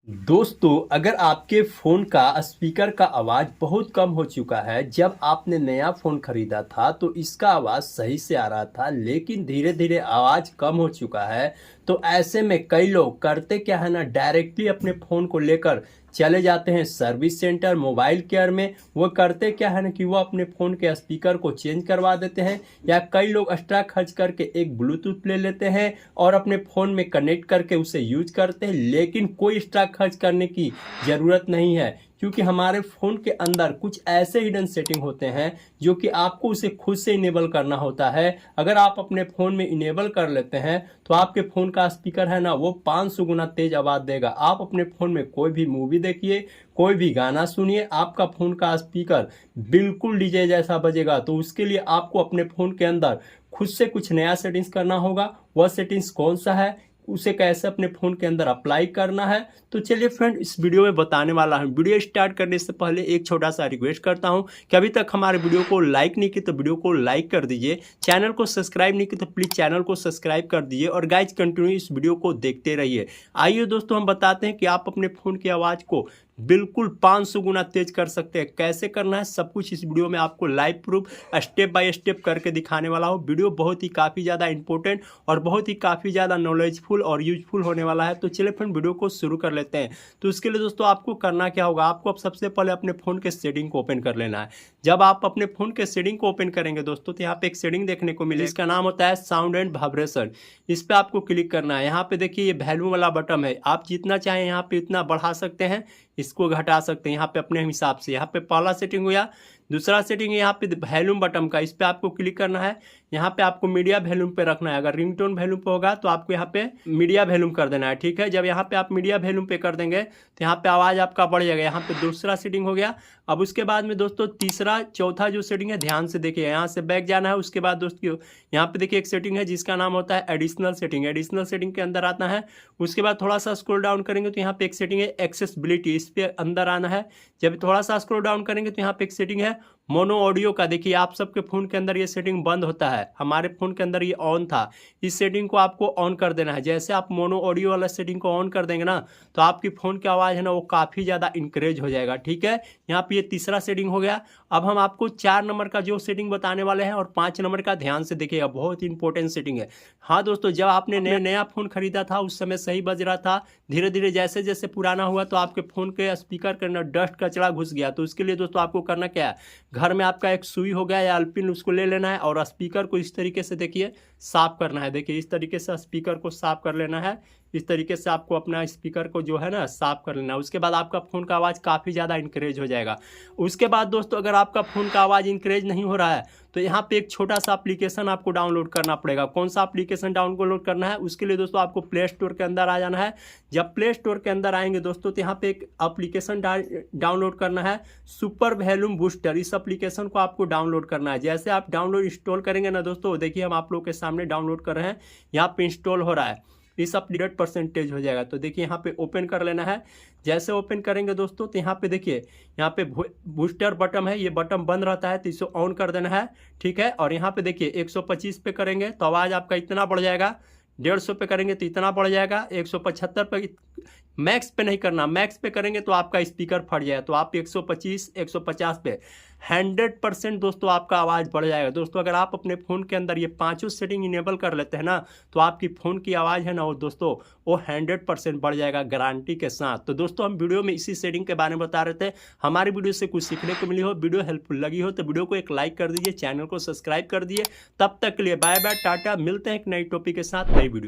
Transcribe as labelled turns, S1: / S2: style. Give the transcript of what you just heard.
S1: दोस्तों, अगर आपके फ़ोन का स्पीकर का आवाज़ बहुत कम हो चुका है, जब आपने नया फ़ोन ख़रीदा था तो इसका आवाज़ सही से आ रहा था, लेकिन धीरे-धीरे आवाज़ कम हो चुका है। तो ऐसे में कई लोग करते क्या है ना, डायरेक्टली अपने फ़ोन को लेकर चले जाते हैं सर्विस सेंटर, मोबाइल केयर में। वो करते क्या है ना कि वो अपने फ़ोन के स्पीकर को चेंज करवा देते हैं, या कई लोग एक्स्ट्रा खर्च करके एक ब्लूटूथ ले लेते हैं और अपने फ़ोन में कनेक्ट करके उसे यूज करते हैं। लेकिन कोई एक्स्ट्रा खर्च करने की ज़रूरत नहीं है, क्योंकि हमारे फ़ोन के अंदर कुछ ऐसे हिडन सेटिंग होते हैं जो कि आपको उसे खुद से इनेबल करना होता है। अगर आप अपने फ़ोन में इनेबल कर लेते हैं तो आपके फ़ोन का स्पीकर है ना, वो 500 गुना तेज़ आवाज़ देगा। आप अपने फ़ोन में कोई भी मूवी देखिए, कोई भी गाना सुनिए, आपका फ़ोन का स्पीकर बिल्कुल डीजे जैसा बजेगा। तो उसके लिए आपको अपने फ़ोन के अंदर खुद से कुछ नया सेटिंग्स करना होगा। वह सेटिंग्स कौन सा है, उसे कैसे अपने फ़ोन के अंदर अप्लाई करना है, तो चलिए फ्रेंड, इस वीडियो में बताने वाला हूं। वीडियो स्टार्ट करने से पहले एक छोटा सा रिक्वेस्ट करता हूं कि अभी तक हमारे वीडियो को लाइक नहीं की तो वीडियो को लाइक कर दीजिए, चैनल को सब्सक्राइब नहीं की तो प्लीज़ चैनल को सब्सक्राइब कर दीजिए, और गाइज कंटिन्यू इस वीडियो को देखते रहिए। आइए दोस्तों, हम बताते हैं कि आप अपने फ़ोन की आवाज़ को बिल्कुल 500 गुना तेज कर सकते हैं। कैसे करना है सब कुछ इस वीडियो में आपको live proof step by step करके दिखाने वाला हूँ। वीडियो बहुत ही काफ़ी ज़्यादा इंपॉर्टेंट और बहुत ही काफ़ी ज़्यादा नॉलेजफुल और यूजफुल होने वाला है। तो चलिए फ्रेंड, वीडियो को शुरू कर लेते हैं। तो इसके लिए दोस्तों आपको करना क्या होगा, आपको अब सबसे पहले अपने फ़ोन के सेटिंग को ओपन कर लेना है। जब आप अपने फ़ोन के सेटिंग को ओपन करेंगे दोस्तों, तो यहाँ पे एक सेटिंग देखने को मिलेगा, इसका नाम होता है साउंड एंड वाइब्रेशन। इस पर आपको क्लिक करना है। यहाँ पे देखिए ये वैल्यूम वाला बटन है, आप जितना चाहें यहाँ पे इतना बढ़ा सकते हैं, इसको घटा सकते हैं यहाँ पे अपने हिसाब से। यहाँ पे पहला सेटिंग हो गया। दूसरा सेटिंग है यहाँ पे वॉल्यूम बटन का, इस पर आपको क्लिक करना है। यहाँ पे आपको मीडिया वॉल्यूम पे रखना है। अगर रिंगटोन वॉल्यूम पे होगा तो आपको यहाँ पे मीडिया वॉल्यूम कर देना है, ठीक है। जब यहाँ पे आप मीडिया वॉल्यूम पे कर देंगे तो यहाँ पे आवाज़ आपका बढ़ जाएगा। यहाँ पे दूसरा सेटिंग हो गया। अब उसके बाद में दोस्तों तीसरा चौथा जो सेटिंग है, ध्यान से देखिए, यहाँ से बैक जाना है। उसके बाद दोस्तों यहाँ पे देखिए एक सेटिंग है जिसका नाम होता है एडिशनल सेटिंग। एडिशनल सेटिंग के अंदर आता है। उसके बाद थोड़ा सा स्क्रॉल डाउन करेंगे तो यहाँ पे एक सेटिंग है एक्सेसिबिलिटी, इस पे अंदर आना है। जब थोड़ा सा स्क्रॉल डाउन करेंगे तो यहाँ पे एक सेटिंग है मोनो ऑडियो का। देखिए आप सबके फ़ोन के अंदर ये सेटिंग बंद होता है, हमारे फ़ोन के अंदर ये ऑन था। इस सेटिंग को आपको ऑन कर देना है। जैसे आप मोनो ऑडियो वाला सेटिंग को ऑन कर देंगे ना, तो आपकी फ़ोन की आवाज़ है ना, वो काफ़ी ज़्यादा इंक्रीज हो जाएगा, ठीक है। यहाँ पे ये तीसरा सेटिंग हो गया। अब हम आपको 4 नंबर का जो सेटिंग बताने वाले हैं, और 5 नंबर का ध्यान से देखिएगा, बहुत इंपॉर्टेंट सेटिंग है। हाँ दोस्तों, जब आपने नया फ़ोन खरीदा था उस समय सही बज रहा था। धीरे धीरे जैसे जैसे पुराना हुआ तो आपके फ़ोन के स्पीकर के अंदर डस्ट कचरा घुस गया। तो उसके लिए दोस्तों आपको करना क्या है, घर में आपका एक सुई हो गया या अल्पिन, उसको ले लेना है और स्पीकर को इस तरीके से देखिए साफ करना है। देखिए इस तरीके से स्पीकर को साफ कर लेना है। इस तरीके से आपको अपना स्पीकर को जो है ना साफ कर लेना है। उसके बाद आपका फ़ोन का आवाज़ काफ़ी ज़्यादा इंक्रीज हो जाएगा। उसके बाद दोस्तों अगर आपका फ़ोन का आवाज़ इंक्रीज नहीं हो रहा है तो यहाँ पे एक छोटा सा एप्लीकेशन आपको डाउनलोड करना पड़ेगा। कौन सा एप्लीकेशन डाउनलोड करना है, उसके लिए दोस्तों आपको प्ले स्टोर के अंदर आ जाना है। जब प्ले स्टोर के अंदर आएंगे दोस्तों तो यहाँ पे एक एप्लीकेशन डाउनलोड करना है, सुपर वॉल्यूम बूस्टर। इस एप्लीकेशन को आपको डाउनलोड करना है। जैसे आप डाउनलोड इंस्टॉल करेंगे ना दोस्तों, देखिए हम आप लोग के सामने डाउनलोड कर रहे हैं, यहाँ पे इंस्टॉल हो रहा है। इस सब 100% हो जाएगा। तो देखिए यहाँ पे ओपन कर लेना है। जैसे ओपन करेंगे दोस्तों तो यहाँ पे देखिए, यहाँ पे बूस्टर बटन है, ये बटन बंद रहता है तो इसे ऑन कर देना है, ठीक है। और यहाँ पे देखिए 125 पे करेंगे तो आवाज़ आपका इतना बढ़ जाएगा। 150 पे करेंगे तो इतना बढ़ जाएगा। 175 पे, मैक्स पे नहीं करना, मैक्स पे करेंगे तो आपका स्पीकर फट जाएगा। तो आप 125 150 पे 100% दोस्तों आपका आवाज़ बढ़ जाएगा। दोस्तों अगर आप अपने फ़ोन के अंदर ये पांचों सेटिंग इनेबल कर लेते हैं ना, तो आपकी फ़ोन की आवाज़ है ना वो दोस्तों वो 100% बढ़ जाएगा गारंटी के साथ। तो दोस्तों हम वीडियो में इसी सेटिंग के बारे में बता रहे थे। हमारी वीडियो से कुछ सीखने को मिली हो, वीडियो हेल्पफुल लगी हो तो वीडियो को एक लाइक कर दीजिए, चैनल को सब्सक्राइब कर दिए। तब तक के लिए बाय बाय, टाटा। मिलते हैं एक नई टॉपिक के साथ, नई वीडियो।